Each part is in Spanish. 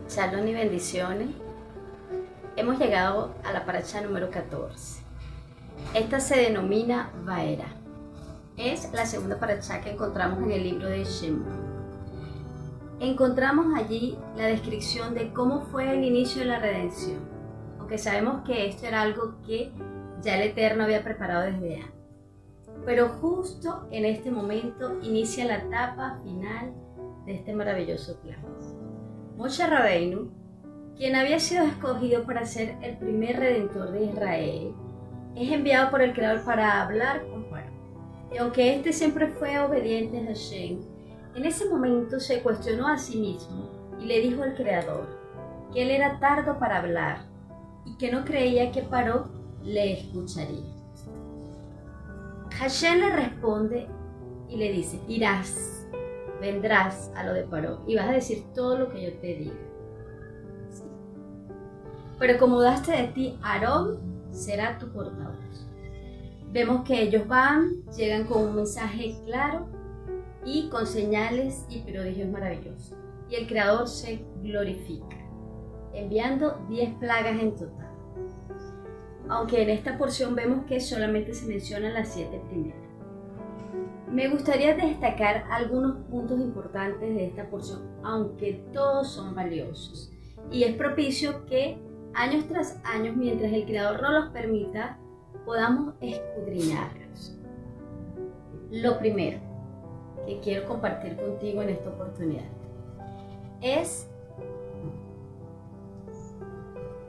Shalom y bendiciones. Hemos llegado a la paracha número 14. Esta se denomina Vaera. Es la segunda paracha que encontramos en el libro de Shemot. Encontramos allí la descripción de cómo fue el inicio de la redención, aunque sabemos que esto era algo que ya el Eterno había preparado desde antes. Pero justo en este momento inicia la etapa final de este maravilloso plan. Moshe Rabbeinu, quien había sido escogido para ser el primer redentor de Israel, es enviado por el Creador para hablar con Paró. Y aunque este siempre fue obediente a Hashem, en ese momento se cuestionó a sí mismo y le dijo al Creador que él era tardo para hablar y que no creía que Paró le escucharía. Hashem le responde y le dice: irás, vendrás a lo de Paró y vas a decir todo lo que yo te diga. ¿Sí? Pero como daste de ti, Aarón será tu portavoz. Vemos que ellos llegan con un mensaje claro y con señales y prodigios maravillosos. Y el Creador se glorifica, enviando 10 plagas en total. Aunque en esta porción vemos que solamente se mencionan las 7 primeras. Me gustaría destacar algunos puntos importantes de esta porción, aunque todos son valiosos. Y es propicio que años tras años, mientras el Creador no los permita, podamos escudriñarlos. Lo primero que quiero compartir contigo en esta oportunidad es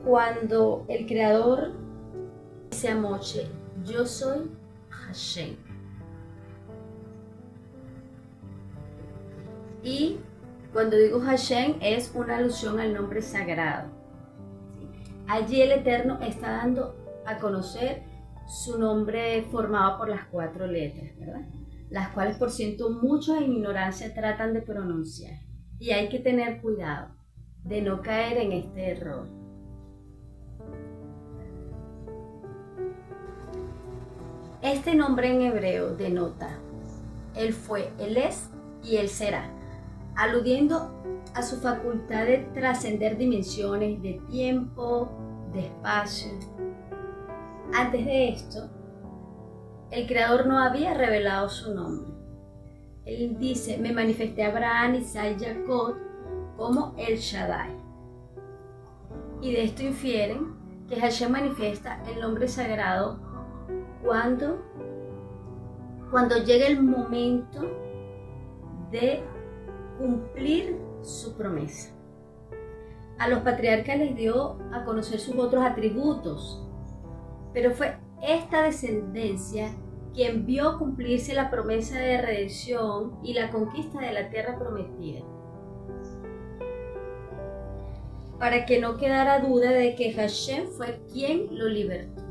cuando el Creador dice a Moshe: yo soy Hashem. Y cuando digo Hashem es una alusión al nombre sagrado. Allí el Eterno está dando a conocer su nombre formado por las 4 letras, ¿verdad? Las cuales, por cierto, muchos en ignorancia tratan de pronunciar. Y hay que tener cuidado de no caer en este error. Este nombre en hebreo denota Él fue, Él es y Él será, aludiendo a su facultad de trascender dimensiones de tiempo, de espacio. Antes de esto, el Creador no había revelado su nombre. Él dice: me manifesté a Abraham, Isaac y Jacob como El Shaddai. Y de esto infieren que Hashem manifiesta el nombre sagrado cuando llega el momento de cumplir su promesa. A los patriarcas les dio a conocer sus otros atributos, pero fue esta descendencia quien vio cumplirse la promesa de redención y la conquista de la tierra prometida, para que no quedara duda de que Hashem fue quien lo libertó.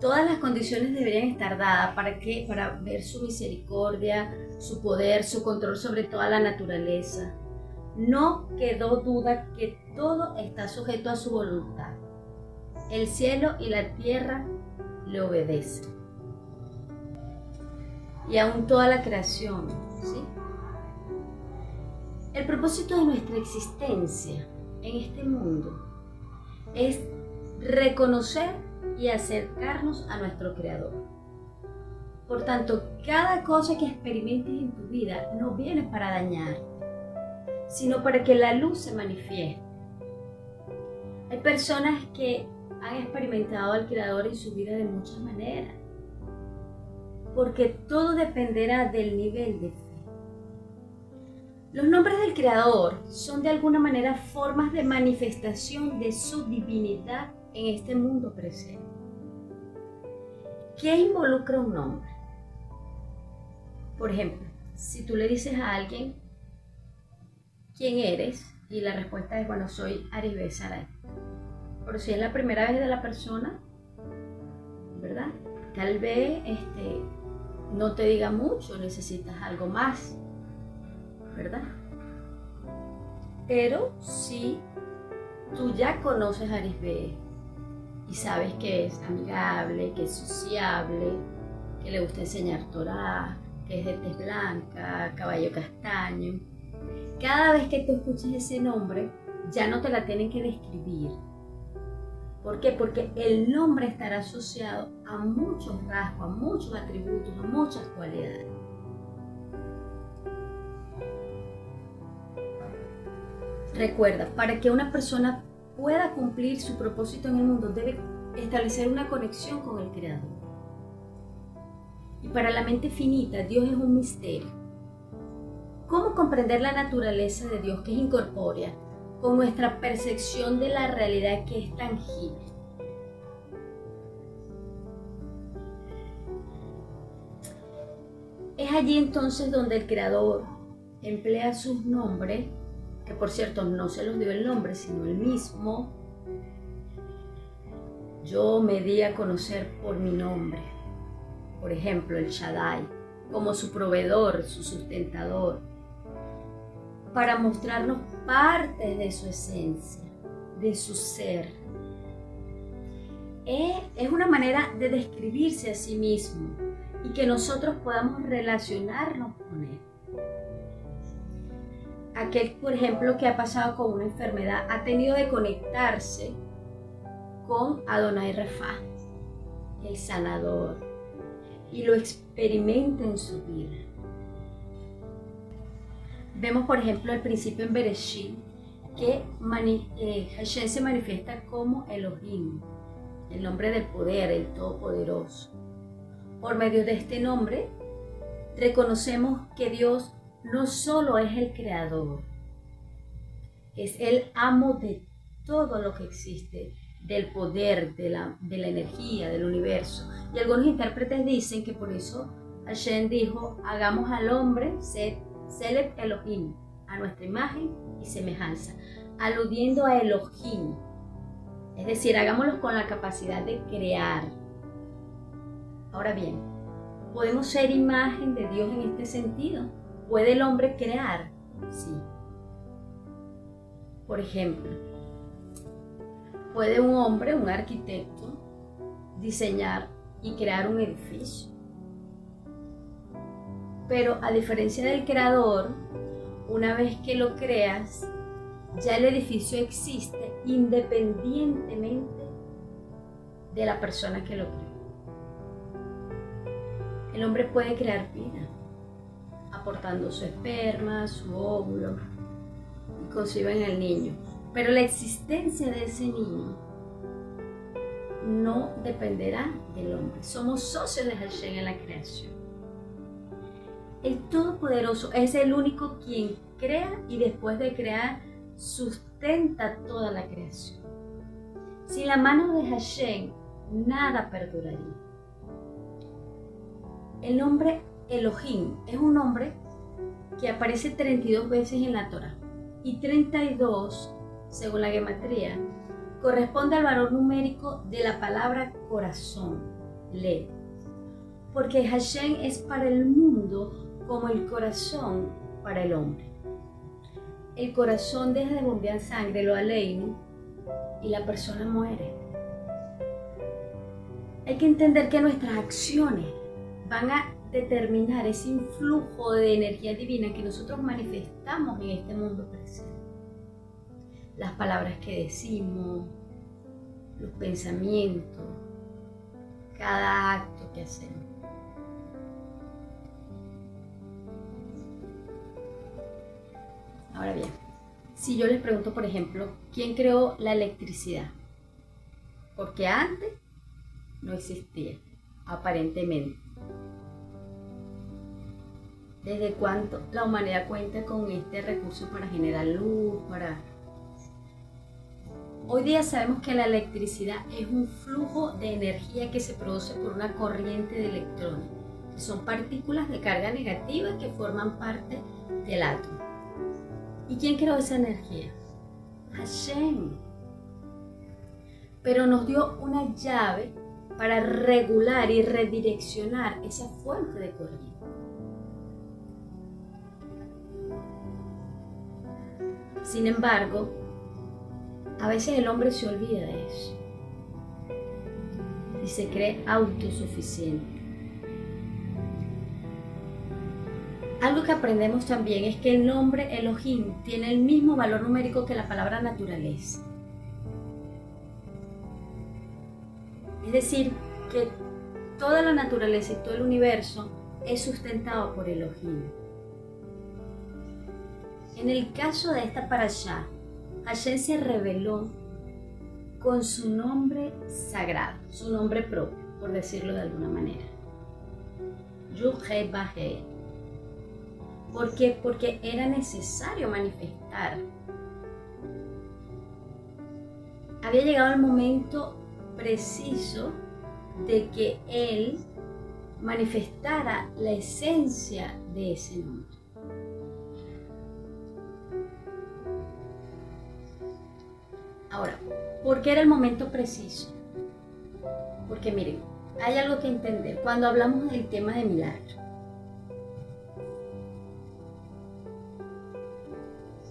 Todas las condiciones deberían estar dadas para ver su misericordia, su poder, su control sobre toda la naturaleza. No quedó duda que todo está sujeto a su voluntad. El cielo y la tierra le obedecen. Y aún toda la creación, ¿sí? El propósito de nuestra existencia en este mundo es reconocer y acercarnos a nuestro Creador. Por tanto, cada cosa que experimentes en tu vida no viene para dañar, sino para que la luz se manifieste. Hay personas que han experimentado al Creador en su vida de muchas maneras, porque todo dependerá del nivel de fe. Los nombres del Creador son de alguna manera formas de manifestación de su divinidad en este mundo presente. ¿Qué involucra un nombre? Por ejemplo, si tú le dices a alguien ¿quién eres? Y la respuesta es: bueno, soy Arisbe Saray. Pero si es la primera vez de la persona, ¿verdad? Tal vez no te diga mucho, necesitas algo más, ¿verdad? Pero si tú ya conoces a Arisbe y sabes que es amigable, que es sociable, que le gusta enseñar Torá, que es de tez blanca, caballo castaño, cada vez que tú escuches ese nombre, ya no te la tienen que describir. ¿Por qué? Porque el nombre estará asociado a muchos rasgos, a muchos atributos, a muchas cualidades. Recuerda, para que una persona pueda cumplir su propósito en el mundo, debe establecer una conexión con el Creador. Y para la mente finita, Dios es un misterio. ¿Cómo comprender la naturaleza de Dios, que es incorpórea, con nuestra percepción de la realidad, que es tangible? Es allí entonces donde el Creador emplea sus nombres, que por cierto no se los dio el nombre, sino el mismo. Yo me di a conocer por mi nombre. Por ejemplo, el Shaddai, como su proveedor, su sustentador, para mostrarnos partes de su esencia, de su ser. Es una manera de describirse a sí mismo y que nosotros podamos relacionarnos con él. Aquel, por ejemplo, que ha pasado con una enfermedad, ha tenido de conectarse con Adonai Rafa, el sanador, y lo experimenta en su vida. Vemos, por ejemplo, al principio en Bereshit, que Hashem se manifiesta como Elohim, el nombre del poder, el todopoderoso. Por medio de este nombre, reconocemos que Dios no solo es el creador, es el amo de todo lo que existe, del poder, de la energía, del universo. Y algunos intérpretes dicen que por eso Hashem dijo: hagamos al hombre Selef Elohim, a nuestra imagen y semejanza, aludiendo a Elohim. Es decir, hagámoslo con la capacidad de crear. Ahora bien, ¿podemos ser imagen de Dios en este sentido? ¿Puede el hombre crear? Sí. Por ejemplo, ¿puede un hombre, un arquitecto, diseñar y crear un edificio? Pero a diferencia del creador, una vez que lo creas, ya el edificio existe independientemente de la persona que lo creó. El hombre puede crear vida, aportando su esperma, su óvulo, y conciben al niño. Pero la existencia de ese niño no dependerá del hombre. Somos socios de Hashem en la creación. El Todopoderoso es el único quien crea y después de crear sustenta toda la creación. Sin la mano de Hashem, nada perduraría. El nombre Elohim es un nombre que aparece 32 veces en la Torá y 32, según la gematría, corresponde al valor numérico de la palabra corazón, Lev, porque Hashem es para el mundo como el corazón para el hombre. El corazón deja de bombear sangre, lo aleino, y la persona muere. Hay que entender que nuestras acciones van a determinar ese influjo de energía divina que nosotros manifestamos en este mundo presente. Las palabras que decimos, los pensamientos, cada acto que hacemos. Ahora bien, si yo les pregunto, por ejemplo, ¿quién creó la electricidad? Porque antes no existía, aparentemente. ¿Desde cuánto la humanidad cuenta con este recurso para generar luz? Hoy día sabemos que la electricidad es un flujo de energía que se produce por una corriente de electrones, que son partículas de carga negativa que forman parte del átomo. ¿Y quién creó esa energía? Hashem. Pero nos dio una llave para regular y redireccionar esa fuente de corriente. Sin embargo, a veces el hombre se olvida de eso y se cree autosuficiente. Algo que aprendemos también es que el nombre Elohim tiene el mismo valor numérico que la palabra naturaleza. Es decir, que toda la naturaleza y todo el universo es sustentado por Elohim. En el caso de esta parashá, Hashem se reveló con su nombre sagrado, su nombre propio, por decirlo de alguna manera. Yud-Heh-Vah-Heh. ¿Por qué? Porque era necesario manifestar. Había llegado el momento preciso de que Él manifestara la esencia de ese nombre. Ahora, ¿por qué era el momento preciso? Porque miren, hay algo que entender cuando hablamos del tema de milagro.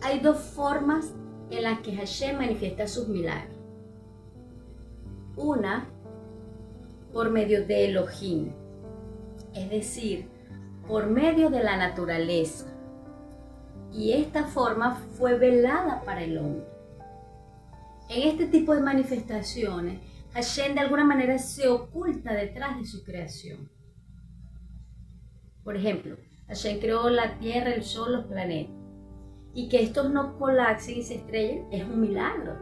Hay dos formas en las que Hashem manifiesta sus milagros. Una, por medio de Elohim, es decir, por medio de la naturaleza. Y esta forma fue velada para el hombre. En este tipo de manifestaciones, Hashem de alguna manera se oculta detrás de su creación. Por ejemplo, Hashem creó la tierra, el sol, los planetas. Y que estos no colapsen y se estrellen es un milagro.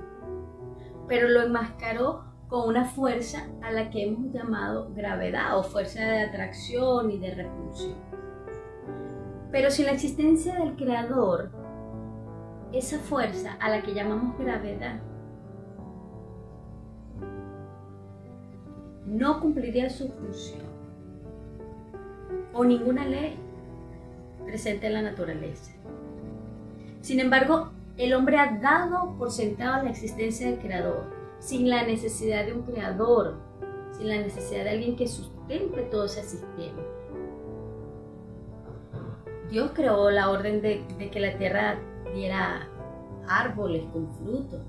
Pero lo enmascaró con una fuerza a la que hemos llamado gravedad o fuerza de atracción y de repulsión. Pero sin la existencia del Creador, esa fuerza a la que llamamos gravedad no cumpliría su función o ninguna ley presente en la naturaleza. Sin embargo, el hombre ha dado por sentado la existencia del Creador, sin la necesidad de un Creador, sin la necesidad de alguien que sustente todo ese sistema. Dios creó la orden de que la tierra diera árboles con fruto.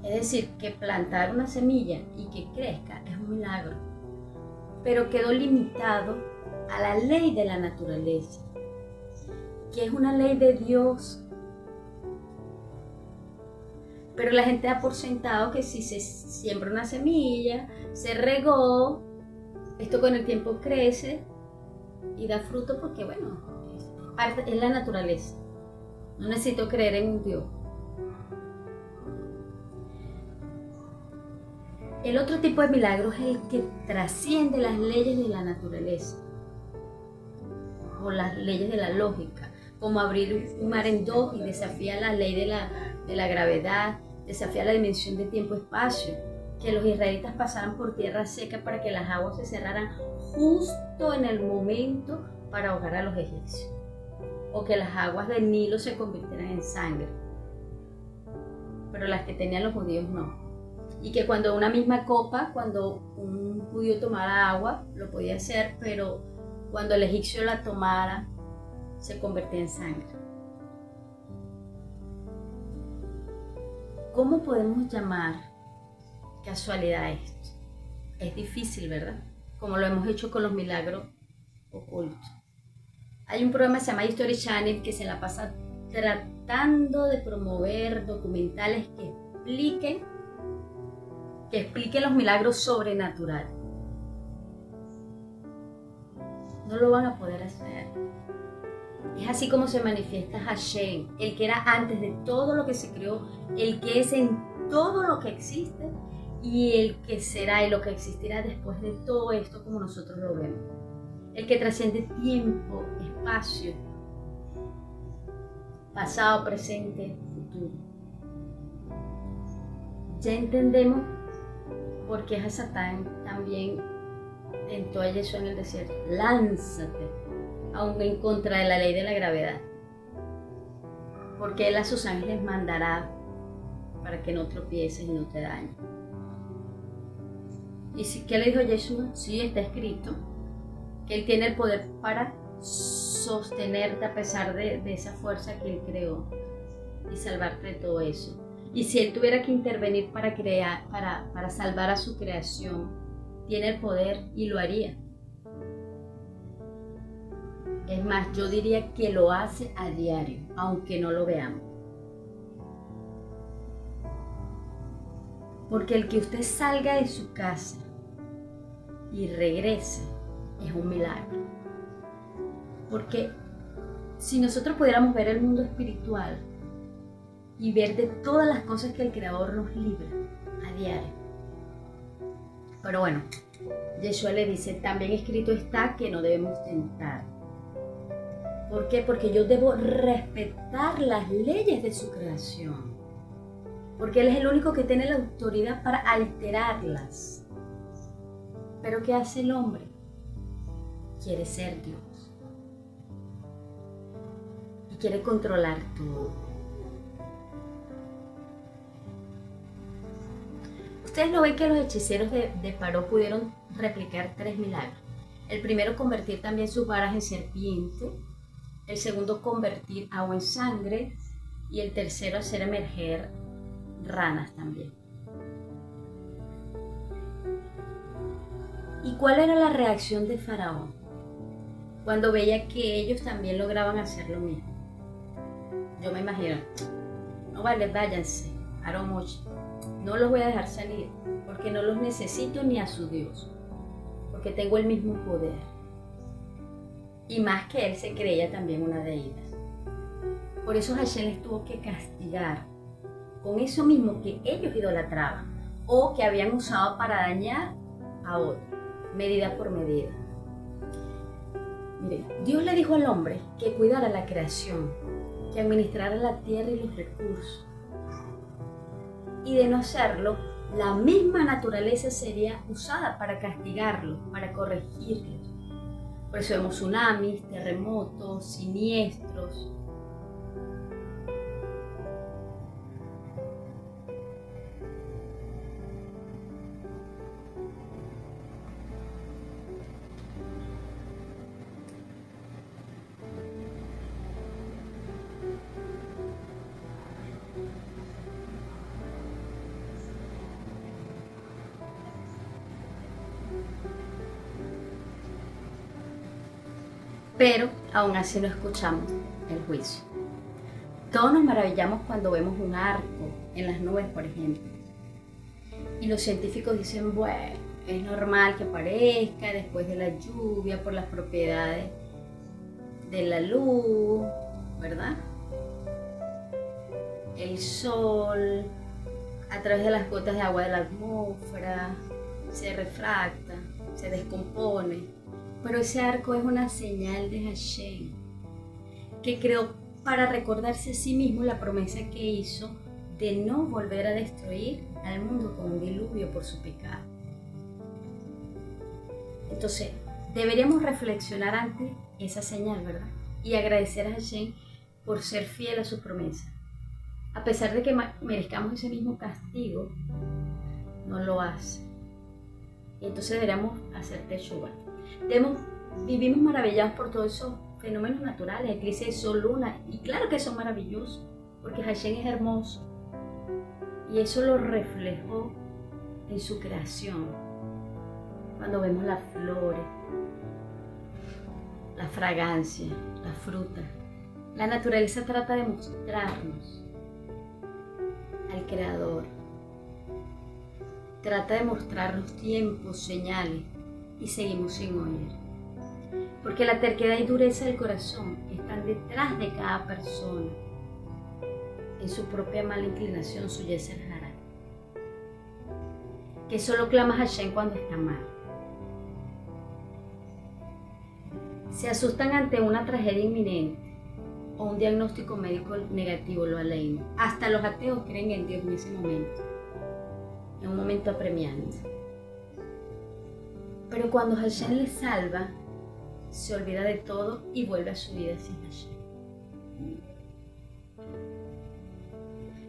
Es decir, que plantar una semilla y que crezca es un milagro, pero quedó limitado a la ley de la naturaleza, que es una ley de Dios. Pero la gente da por sentado que si se siembra una semilla, se regó, esto con el tiempo crece y da fruto porque, bueno, es la naturaleza. No necesito creer en un Dios. El otro tipo de milagro es el que trasciende las leyes de la naturaleza o las leyes de la lógica, como abrir un mar en dos y desafía la ley de la gravedad, desafía la dimensión de tiempo-espacio, que los israelitas pasaran por tierra seca para que las aguas se cerraran justo en el momento para ahogar a los egipcios, o que las aguas del Nilo se convirtieran en sangre, pero las que tenían los judíos no. Y que cuando una misma copa, cuando un judío tomara agua, lo podía hacer, pero cuando el egipcio la tomara, se convertía en sangre. ¿Cómo podemos llamar casualidad esto? Es difícil, ¿verdad? Como lo hemos hecho con los milagros ocultos. Hay un programa que se llama History Channel que se la pasa tratando de promover documentales que expliquen los milagros sobrenaturales. No lo van a poder hacer. Es así como se manifiesta Hashem, el que era antes de todo lo que se creó, el que es en todo lo que existe y el que será y lo que existirá después de todo esto como nosotros lo vemos. El que trasciende tiempo, espacio, pasado, presente, futuro. Ya entendemos por qué Hasatán también tentó a Yeshua en el desierto. Lánzate, aún en contra de la ley de la gravedad, porque Él a sus ángeles mandará para que no tropieces y no te dañes. ¿Y qué le dijo Yeshua? Sí, está escrito que Él tiene el poder para sostenerte a pesar de esa fuerza que Él creó y salvarte de todo eso. Y si Él tuviera que intervenir para salvar a su creación, tiene el poder y lo haría. Es más, yo diría que lo hace a diario, aunque no lo veamos. Porque el que usted salga de su casa y regrese es un milagro. Porque si nosotros pudiéramos ver el mundo espiritual y ver de todas las cosas que el Creador nos libra a diario. Pero bueno, Yeshua le dice, también escrito está que no debemos tentar. ¿Por qué? Porque yo debo respetar las leyes de su creación. Porque Él es el único que tiene la autoridad para alterarlas. Pero ¿qué hace el hombre? Quiere ser Dios. Y quiere controlar todo. Ustedes no ven que los hechiceros de Paró pudieron replicar 3 milagros. El primero, convertir también sus varas en serpiente. El segundo, convertir agua en sangre. Y el tercero, hacer emerger ranas también. ¿Y cuál era la reacción de Faraón cuando veía que ellos también lograban hacer lo mismo? Yo me imagino, no vale, váyanse, Aarón Moche, no los voy a dejar salir porque no los necesito ni a su Dios, porque tengo el mismo poder. Y más que él se creía también una deidad. Por eso Hashem les tuvo que castigar con eso mismo que ellos idolatraban o que habían usado para dañar a otros, medida por medida. Mire, Dios le dijo al hombre que cuidara la creación, que administrara la tierra y los recursos. Y de no hacerlo, la misma naturaleza sería usada para castigarlo, para corregirlo. Por eso vemos tsunamis, terremotos, siniestros. Pero aún así no escuchamos el juicio. Todos nos maravillamos cuando vemos un arco en las nubes, por ejemplo. Y los científicos dicen, bueno, es normal que aparezca después de la lluvia por las propiedades de la luz, ¿verdad? El sol, a través de las gotas de agua de la atmósfera, se refracta, se descompone. Pero ese arco es una señal de Hashem, que creó para recordarse a sí mismo la promesa que hizo de no volver a destruir al mundo con un diluvio por su pecado. Entonces, deberíamos reflexionar ante esa señal, ¿verdad? Y agradecer a Hashem por ser fiel a su promesa. A pesar de que merezcamos ese mismo castigo, no lo hace. Y entonces deberíamos hacer teshuva. Vivimos maravillados por todos esos fenómenos naturales, eclipses de sol, luna, y claro que son maravillosos, porque Hashem es hermoso. Y eso lo reflejó en su creación. Cuando vemos las flores, la fragancia, la fruta. La naturaleza trata de mostrarnos al Creador. Trata de mostrarnos tiempos, señales, y seguimos sin oír. Porque la terquedad y dureza del corazón están detrás de cada persona, en su propia mala inclinación, su Yetzer Hara, que solo clama a Hashem cuando está mal. Se asustan ante una tragedia inminente o un diagnóstico médico negativo, lo alejan. Hasta los ateos creen en Dios en ese momento, en un momento apremiante. Pero cuando Hashem les salva, se olvida de todo y vuelve a su vida sin Hashem.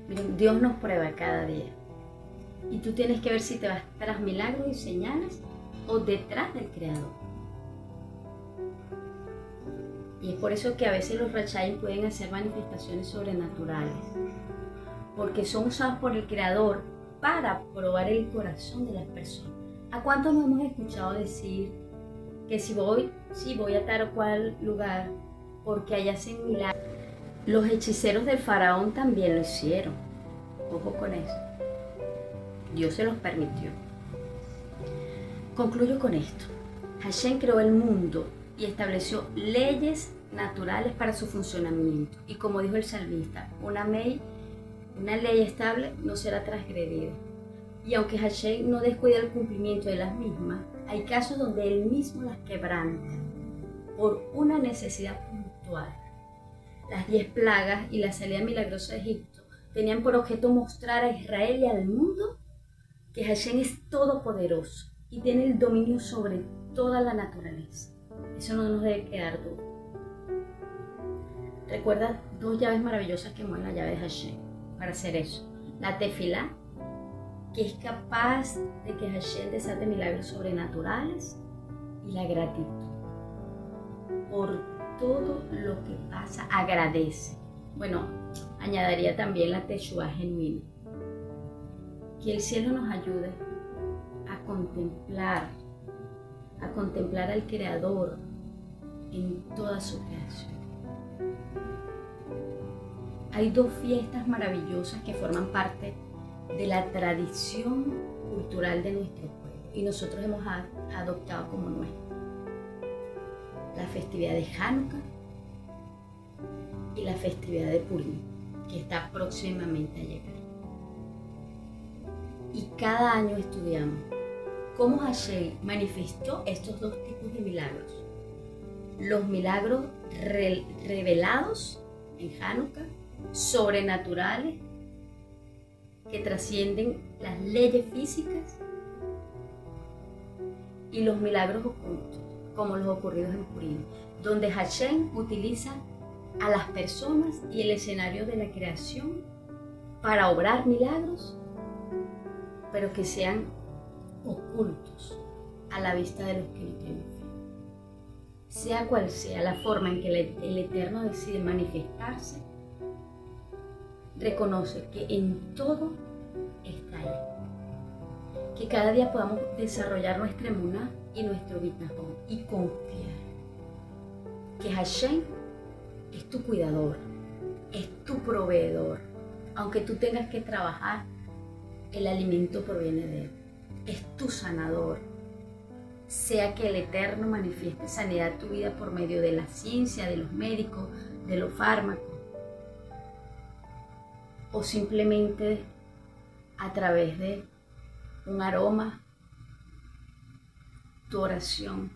Miren, Dios nos prueba cada día. Y tú tienes que ver si te vas tras milagros y señales o detrás del Creador. Y es por eso que a veces los Rachayim pueden hacer manifestaciones sobrenaturales. Porque son usados por el Creador para probar el corazón de las personas. ¿A cuántos nos hemos escuchado decir que si voy sí, voy a tal o cual lugar porque allá hacen milagros. Los hechiceros del faraón también lo hicieron. Ojo con eso. Dios se los permitió. Concluyo con esto. Hashem creó el mundo y estableció leyes naturales para su funcionamiento. Y como dijo el salmista, una ley estable no será transgredida. Y aunque Hashem no descuida el cumplimiento de las mismas, hay casos donde él mismo las quebranta por una necesidad puntual. Las 10 plagas y la salida milagrosa de Egipto tenían por objeto mostrar a Israel y al mundo que Hashem es todopoderoso y tiene el dominio sobre toda la naturaleza. Eso no nos debe quedar duda. Recuerda 2 llaves maravillosas que mueven la llave de Hashem para hacer eso. La tefilá, que es capaz de que Hashem desate milagros sobrenaturales, y la gratitud. Por todo lo que pasa, agradece. Bueno, añadiría también la teshuva genuina. Que el cielo nos ayude a contemplar al Creador en toda su creación. Hay 2 fiestas maravillosas que forman parte de la tradición cultural de nuestro pueblo y nosotros hemos adoptado como nuestra. La festividad de Hanukkah y la festividad de Purim, que está próximamente a llegar. Y cada año estudiamos cómo Hashem manifestó estos 2 tipos de milagros. Los milagros revelados en Hanukkah, sobrenaturales, que trascienden las leyes físicas, y los milagros ocultos, como los ocurridos en Purim, donde Hashem utiliza a las personas y el escenario de la creación para obrar milagros, pero que sean ocultos a la vista de los que no tienen fe. Sea cual sea la forma en que el Eterno decide manifestarse, reconoce que en todo está Él. Que cada día podamos desarrollar nuestra emuná y nuestro bitachón y confiar que Hashem es tu cuidador, es tu proveedor. Aunque tú tengas que trabajar, el alimento proviene de Él. Es tu sanador. Sea que el Eterno manifieste sanidad a tu vida por medio de la ciencia, de los médicos, de los fármacos, o simplemente a través de un aroma, tu oración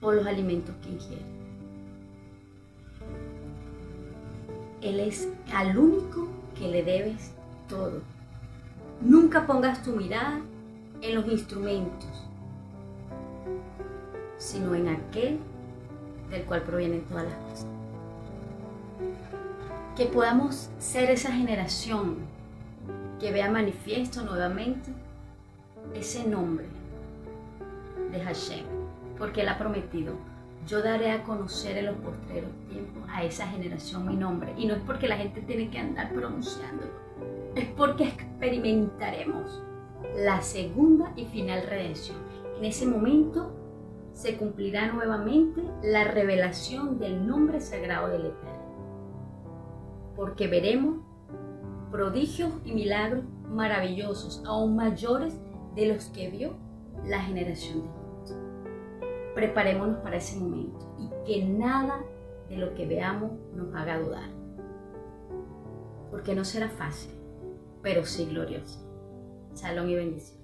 o los alimentos que ingieres. Él es al único que le debes todo. Nunca pongas tu mirada en los instrumentos, sino en aquel del cual provienen todas las cosas. Que podamos ser esa generación que vea manifiesto nuevamente ese nombre de Hashem, porque Él ha prometido: yo daré a conocer en los postreros tiempos a esa generación mi nombre. Y no es porque la gente tiene que andar pronunciándolo, es porque experimentaremos la segunda y final redención. En ese momento se cumplirá nuevamente la revelación del nombre sagrado del Eterno, porque veremos prodigios y milagros maravillosos, aún mayores de los que vio la generación de Egipto. Preparémonos para ese momento y que nada de lo que veamos nos haga dudar, porque no será fácil, pero sí glorioso. Shalom y bendición.